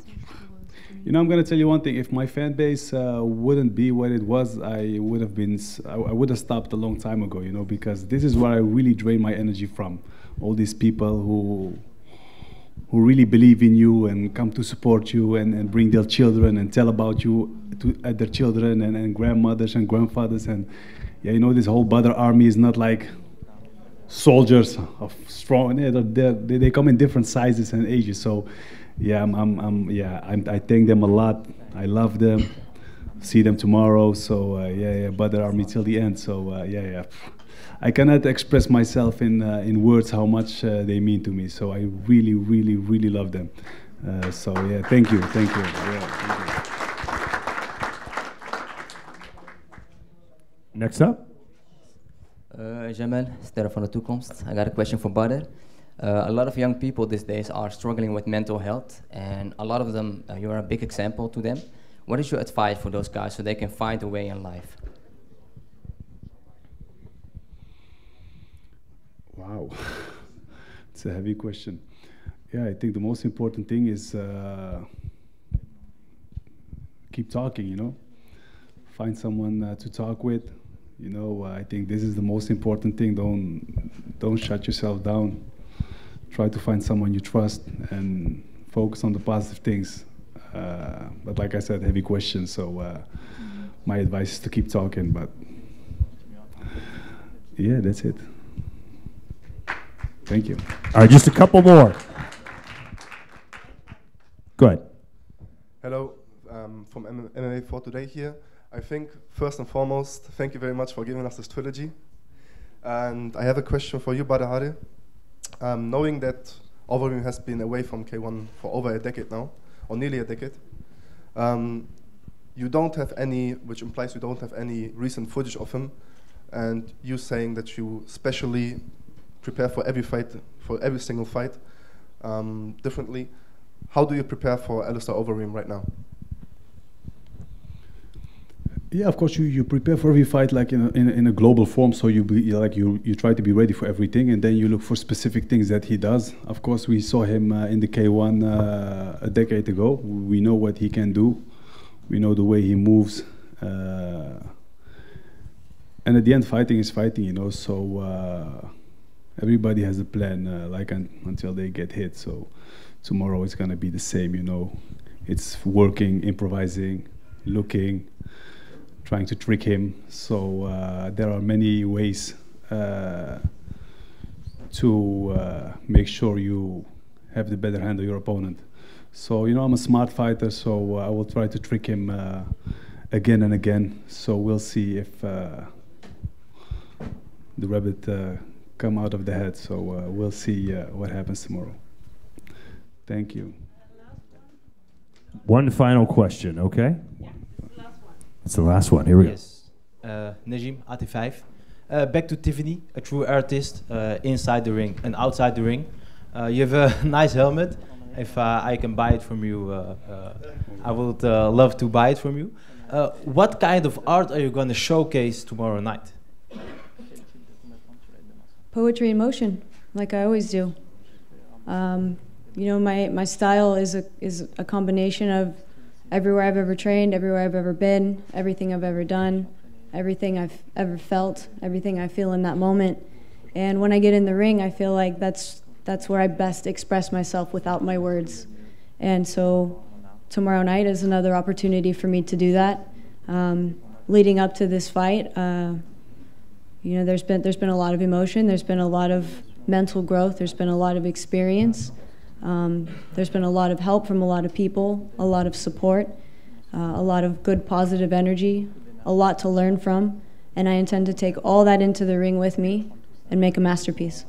gonna tell you one thing. If my fan base wouldn't be what it was, I would have stopped a long time ago. Because this is where I really drain my energy from. All these people who really believe in you and come to support you and bring their children and tell about you to their children and grandmothers and grandfathers, and this whole Badr army is not like soldiers of strong. They come in different sizes and ages. So I thank them a lot. I love them. See them tomorrow. So Badr army till the end. So I cannot express myself in words how much they mean to me. So I really, really, really love them. Thank you. Thank you.
Next up.
Jamal, Sterren van de Toekomst. I got a question for Badr. A lot of young people these days are struggling with mental health, and a lot of them, you're a big example to them. What is your advice for those guys so they can find a way in life?
Wow, it's a heavy question. Yeah, I think the most important thing is keep talking, Find someone to talk with. I think this is the most important thing. Don't shut yourself down. Try to find someone you trust and focus on the positive things. But like I said, heavy question. So my advice is to keep talking. But yeah, that's it. Thank you.
All right, just a couple more. Go ahead.
Hello, from MMA for Today here. I think, first and foremost, thank you very much for giving us this trilogy. And I have a question for you, Badr. Knowing that Overeem has been away from K1 for over a decade now, or nearly a decade, you don't have any, which implies you don't have any recent footage of him, and you saying that you specially prepare for every fight, for every single fight, differently. How do you prepare for Alistair Overeem right now?
Yeah, of course you prepare for every fight like in a global form. So you try to be ready for everything, and then you look for specific things that he does. Of course, we saw him in the K1 a decade ago. We know what he can do. We know the way he moves. And at the end, fighting is fighting, So everybody has a plan, until they get hit. So tomorrow it's gonna be the same, It's working, improvising, looking, trying to trick him. So there are many ways to make sure you have the better hand of your opponent. So I'm a smart fighter, so I will try to trick him again and again. So we'll see if the rabbit come out of the head. So we'll see what happens tomorrow. Thank you.
One final question, okay? It's the last one. Here we
go. Najim, AT5. Back to Tiffany, a true artist, inside the ring and outside the ring. You have a nice helmet. If I can buy it from you, I would love to buy it from you. What kind of art are you going to showcase tomorrow night?
Poetry in motion, like I always do. My style is a combination of everywhere I've ever trained, everywhere I've ever been, everything I've ever done, everything I've ever felt, everything I feel in that moment. And when I get in the ring, I feel like that's where I best express myself without my words. And so tomorrow night is another opportunity for me to do that. Leading up to this fight, you know, there's been a lot of emotion, there's been a lot of mental growth, there's been a lot of experience, there's been a lot of help from a lot of people, a lot of support, a lot of good positive energy, a lot to learn from, and I intend to take all that into the ring with me and make a masterpiece.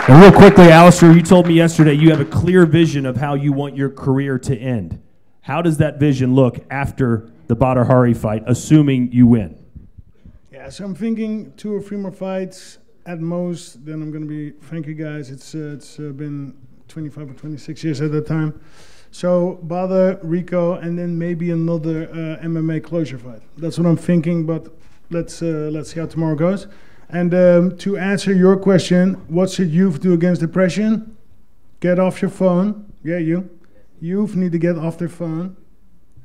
And real quickly, Alistair, you told me yesterday you have a clear vision of how you want your career to end. How does that vision look after the Potahari fight, assuming you win?
Yeah, so I'm thinking 2 or 3 more fights at most. Then I'm going to be, thank you guys, it's been 25 or 26 years at that time. So Badr, Rico, and then maybe another MMA closure fight. That's what I'm thinking, but let's see how tomorrow goes. And to answer your question, what should youth do against depression? Get off your phone. Yeah, you. Youth need to get off their phone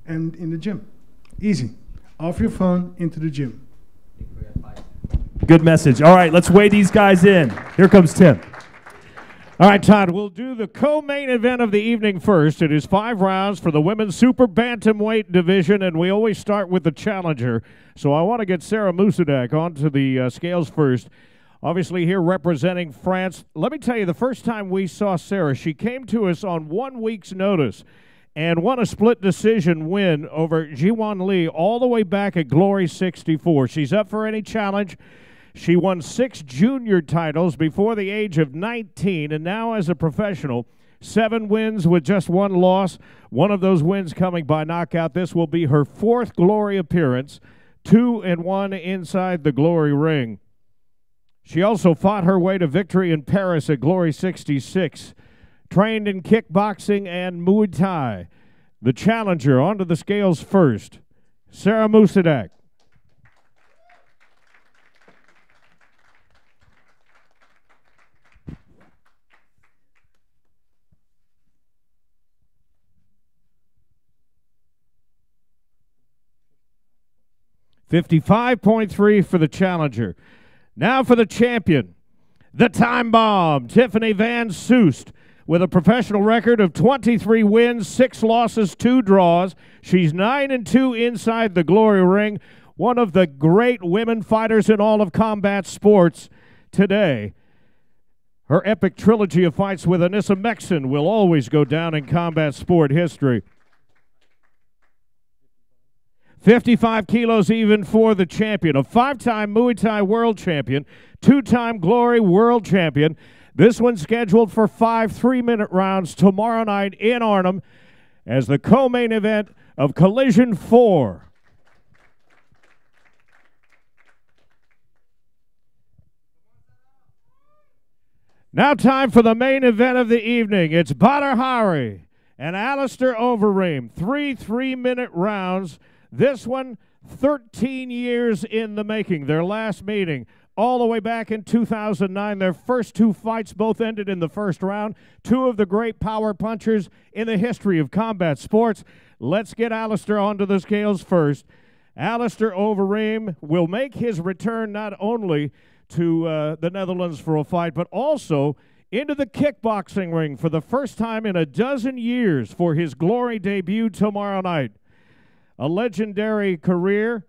and in the gym. Easy. Off your phone, into the gym.
Good message. All right, let's weigh these guys in. Here comes Tim.
All right, Todd, we'll do the co-main event of the evening first. It is 5 rounds for the women's super bantamweight division, and we always start with the challenger. So I want to get Sergej Maslobojev onto the scales first. Obviously here representing France. Let me tell you, the first time we saw Sarah, she came to us on 1 week's notice and won a split decision win over Jiwon Lee all the way back at Glory 64. She's up for any challenge. She won 6 junior titles before the age of 19, and now as a professional, 7 wins with just 1 loss. One of those wins coming by knockout. This will be her 4th Glory appearance, 2-1 inside the Glory ring. She also fought her way to victory in Paris at Glory 66, trained in kickboxing and Muay Thai. The challenger onto the scales first, Sergej Maslobojev. $55.3 for the challenger. Now for the champion, the time bomb, Tiffany VanSoest, with a professional record of 23 wins, 6 losses, 2 draws. She's 9-2 inside the Glory ring, one of the great women fighters in all of combat sports today. Her epic trilogy of fights with Anissa Meksen will always go down in combat sport history. 55 kilos even for the champion, a 5-time Muay Thai world champion, 2-time Glory world champion. This one's scheduled for 5 3-minute rounds tomorrow night in Arnhem as the co-main event of Collision 4. Now time for the main event of the evening. It's Potahari and Alistair Overeem. 3 3-minute rounds. This one, 13 years in the making. Their last meeting all the way back in 2009. Their first 2 fights both ended in the first round. 2 of the great power punchers in the history of combat sports. Let's get Alistair onto the scales first. Alistair Overeem will make his return not only to the Netherlands for a fight, but also into the kickboxing ring for the first time in a dozen years for his Glory debut tomorrow night. A legendary career,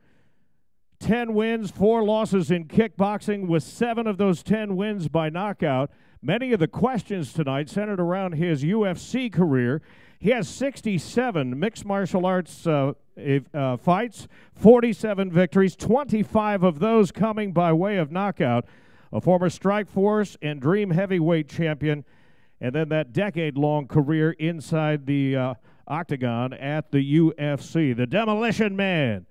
10 wins, 4 losses in kickboxing, with 7 of those 10 wins by knockout. Many of the questions tonight centered around his UFC career. He has 67 mixed martial arts fights, 47 victories, 25 of those coming by way of knockout. A former Strikeforce and Dream heavyweight champion, and then that decade-long career inside the octagon at the UFC. The Demolition Man,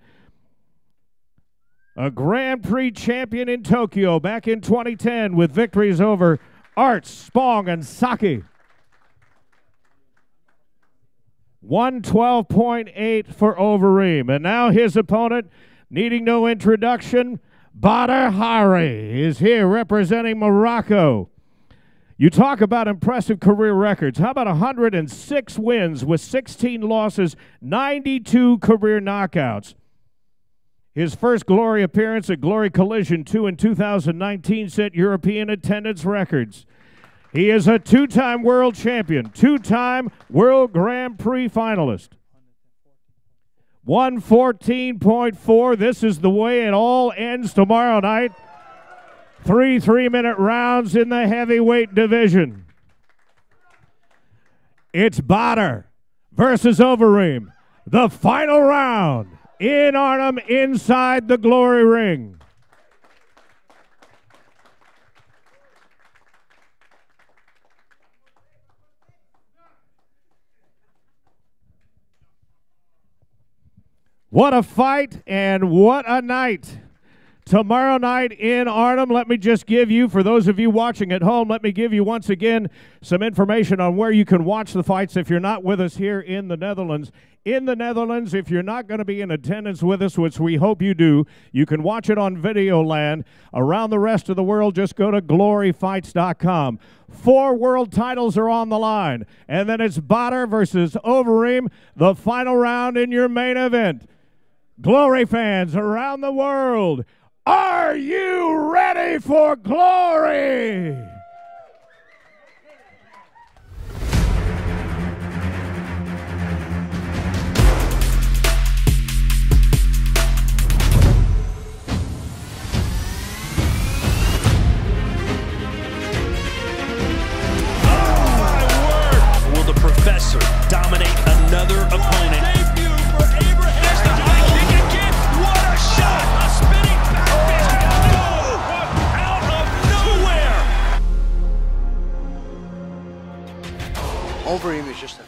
a Grand Prix champion in Tokyo back in 2010 with victories over Arts, Spong, and Saki. 112.8 for Overeem. And now his opponent, needing no introduction, Potahari is here representing Morocco. You talk about impressive career records. How about 106 wins with 16 losses, 92 career knockouts? His first Glory appearance at Glory Collision 2 in 2019 set European attendance records. He is a two-time world champion, two-time World Grand Prix finalist. 114.4. This is the way it all ends tomorrow night. 3 3-minute rounds in the heavyweight division. It's Badr versus Overeem. The final round in Arnhem inside the Glory Ring. What a fight and what a night. Tomorrow night in Arnhem, let me just give you, for those of you watching at home, let me give you once again some information on where you can watch the fights if you're not with us here in the Netherlands. In the Netherlands, if you're not going to be in attendance with us, which we hope you do, you can watch it on Videoland. Around the rest of the world, just go to gloryfights.com. 4 world titles are on the line. And then it's Badr versus Overeem, the final round in your main event. Glory fans around the world, are you ready for glory?
Will the professor dominate another opponent? There's the high kick again. What a shot! A spinning back fist. Out of nowhere.
Overeem is just a